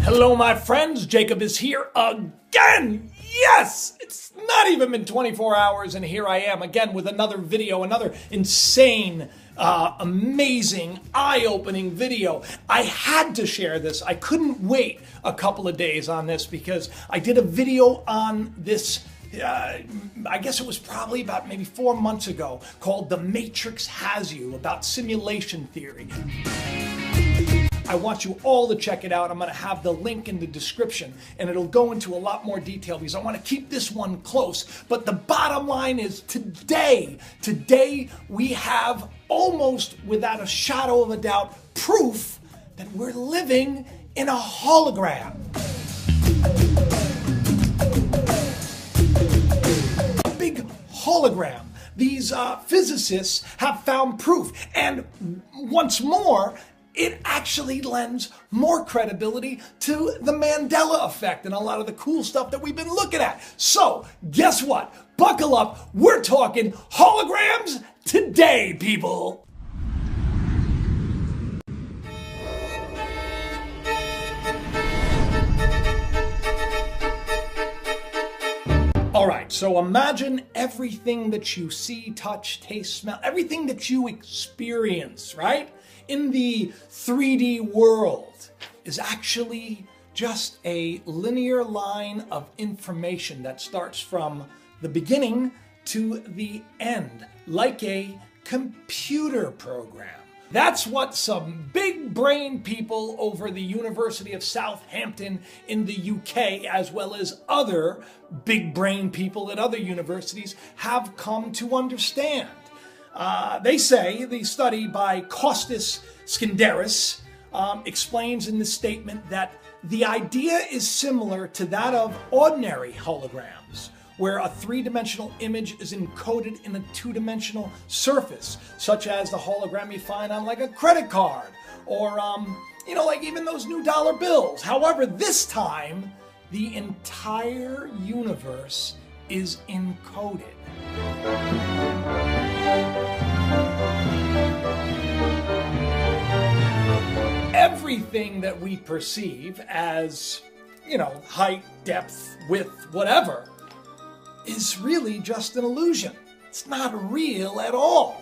Hello, my friends. Jacob is here again. Yes, it's not even been 24 hours, and here I am again with another video, another insane, amazing, eye-opening video. I had to share this. I couldn't wait a couple of days on this because I did a video on this. I guess it was probably about maybe 4 months ago, called The Matrix Has You, about simulation theory. I want you all to check it out. I'm going to have the link in the description, and it'll go into a lot more detail because I want to keep this one close. But the bottom line is today we have almost without a shadow of a doubt proof that we're living in a hologram. A big hologram. These physicists have found proof, and once more, it actually lends more credibility to the Mandela effect and a lot of the cool stuff that we've been looking at. So, guess what? Buckle up. We're talking holograms today, people. All right, so imagine everything that you see, touch, taste, smell, everything that you experience, right? In the 3D world is actually just a linear line of information that starts from the beginning to the end, like a computer program. That's what some big brain people over the University of Southampton in the UK, as well as other big brain people at other universities, have come to understand. They say the study by Costas Skinderis explains in the statement that the idea is similar to that of ordinary holograms, where a three-dimensional image is encoded in a two-dimensional surface, such as the hologram you find on like a credit card, or like even those new dollar bills. However, this time, the entire universe is encoded. Everything that we perceive as, height, depth, width, whatever, is really just an illusion. It's not real at all.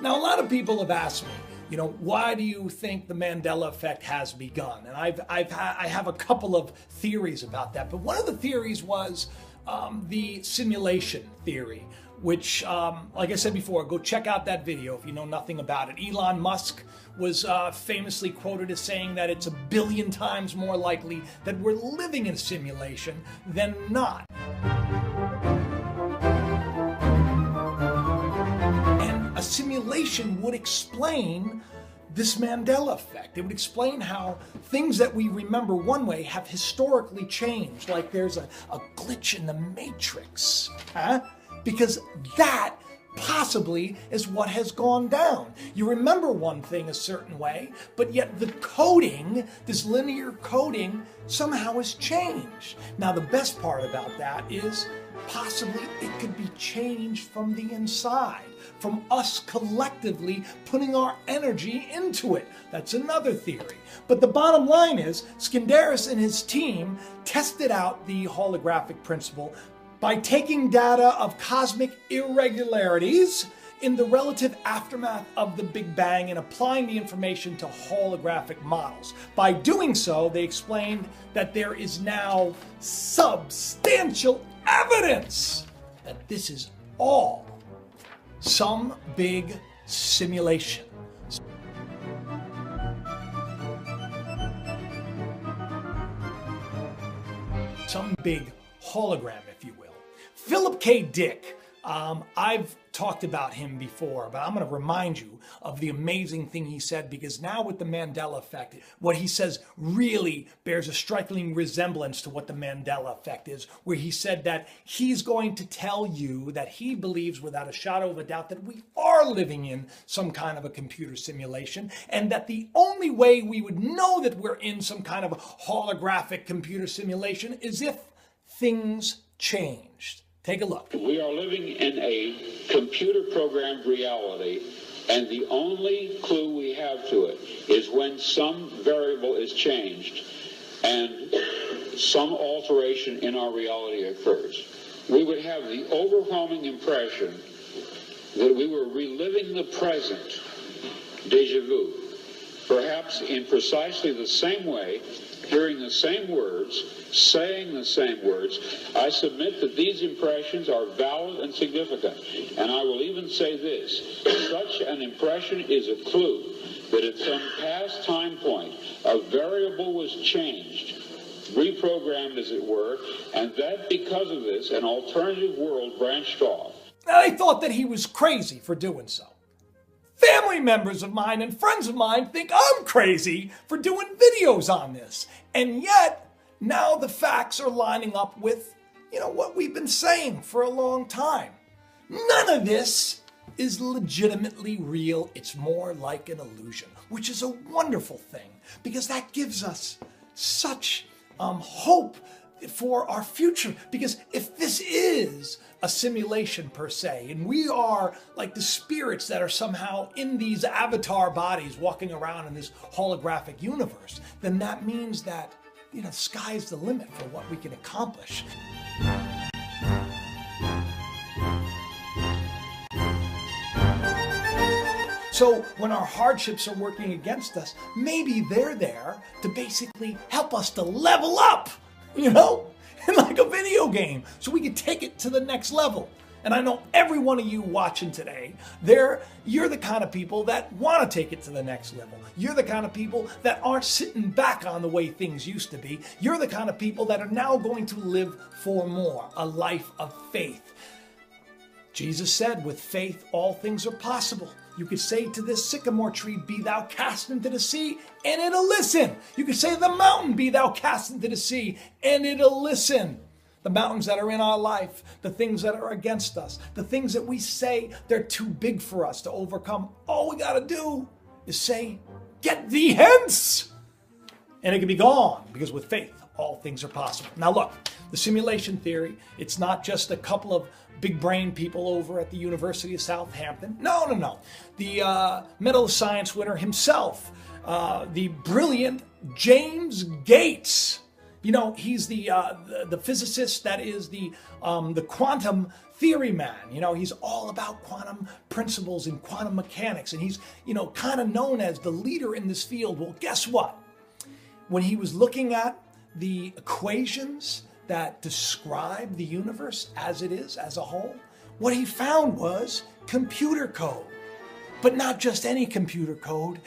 Now, a lot of people have asked me, why do you think the Mandela effect has begun? And I have a couple of theories about that. But one of the theories was the simulation theory, which, like I said before, go check out that video if you know nothing about it. Elon Musk was famously quoted as saying that it's 1 billion times more likely that we're living in a simulation than not. And a simulation would explain this Mandela effect. It would explain how things that we remember one way have historically changed, like there's a glitch in the Matrix, because that possibly is what has gone down. You remember one thing a certain way, but yet the coding, this linear coding, somehow has changed. Now, the best part about that is possibly it could be changed from the inside, from us collectively putting our energy into it. That's another theory. But the bottom line is, Skinderis and his team tested out the holographic principle by taking data of cosmic irregularities in the relative aftermath of the Big Bang and applying the information to holographic models. By doing so, they explained that there is now substantial evidence that this is all some big simulation. Some big hologram, if you will. Philip K. Dick, I've talked about him before, but I'm going to remind you of the amazing thing he said, because now with the Mandela effect, what he says really bears a striking resemblance to what the Mandela effect is, where he said that he's going to tell you that he believes without a shadow of a doubt that we are living in some kind of a computer simulation, and that the only way we would know that we're in some kind of holographic computer simulation is if things changed. Take a look. We are living in a computer-programmed reality And the only clue we have to it is when some variable is changed and some alteration in our reality occurs. We would have the overwhelming impression that we were reliving the present, déjà vu, perhaps in precisely the same way, hearing the same words, saying the same words. I submit that these impressions are valid and significant. And I will even say this: such an impression is a clue that at some past time point, a variable was changed, reprogrammed as it were, and that because of this, an alternative world branched off. Now, they thought that he was crazy for doing so. Family members of mine and friends of mine think I'm crazy for doing videos on this. And yet, now the facts are lining up with, what we've been saying for a long time. None of this is legitimately real. It's more like an illusion, which is a wonderful thing because that gives us such hope for our future. Because if this is a simulation per se, and we are like the spirits that are somehow in these avatar bodies walking around in this holographic universe, then that means that, the sky's the limit for what we can accomplish. So when our hardships are working against us, maybe they're there to basically help us to level up, in like a video game, so we can take it to the next level. And I know every one of you watching today, you're the kind of people that want to take it to the next level. You're the kind of people that aren't sitting back on the way things used to be. You're the kind of people that are now going to live for more, a life of faith. Jesus said, with faith, all things are possible. You could say to this sycamore tree, be thou cast into the sea, and it'll listen. You could say to the mountain, be thou cast into the sea, and it'll listen. The mountains that are in our life, the things that are against us, the things that we say they're too big for us to overcome, all we got to do is say, get thee hence, and it can be gone, because with faith, all things are possible. Now look, the simulation theory, it's not just a couple of big brain people over at the University of Southampton. No. The Medal of Science winner himself, the brilliant James Gates. He's the physicist that is the quantum theory man. He's all about quantum principles and quantum mechanics, and he's kind of known as the leader in this field. Well, guess what? When he was looking at the equations that describe the universe as it is, as a whole, what he found was computer code. But not just any computer code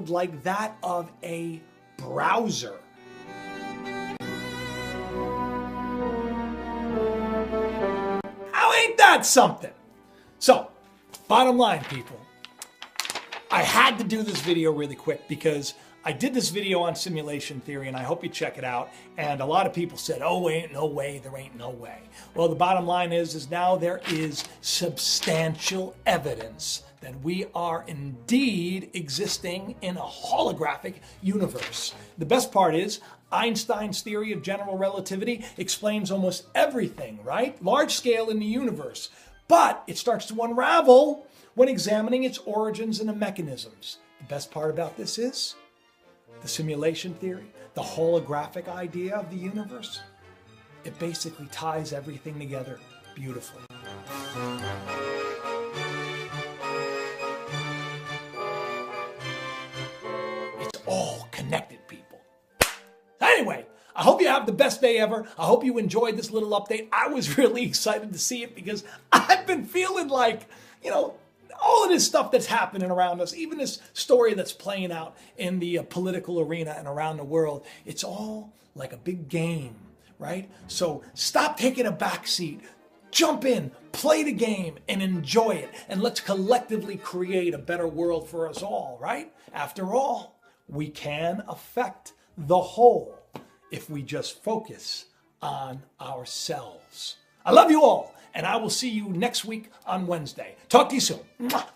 like that of a browser. How ain't that something? So, bottom line, people, I had to do this video really quick because I did this video on simulation theory, and I hope you check it out. And a lot of people said, oh, ain't no way, there ain't no way. Well, the bottom line is now there is substantial evidence that we are indeed existing in a holographic universe. The best part is, Einstein's theory of general relativity explains almost everything, right? Large scale in the universe. But it starts to unravel when examining its origins and the mechanisms. The best part about this is, the simulation theory, the holographic idea of the universe, it basically ties everything together beautifully. It's all connected, people. Anyway, I hope you have the best day ever. I hope you enjoyed this little update. I was really excited to see it because I've been feeling like, all of this stuff that's happening around us, even this story that's playing out in the political arena and around the world, it's all like a big game, right? So stop taking a back seat, jump in, play the game, and enjoy it. And let's collectively create a better world for us all, right? After all, we can affect the whole if we just focus on ourselves. I love you all. And I will see you next week on Wednesday. Talk to you soon. Mwah.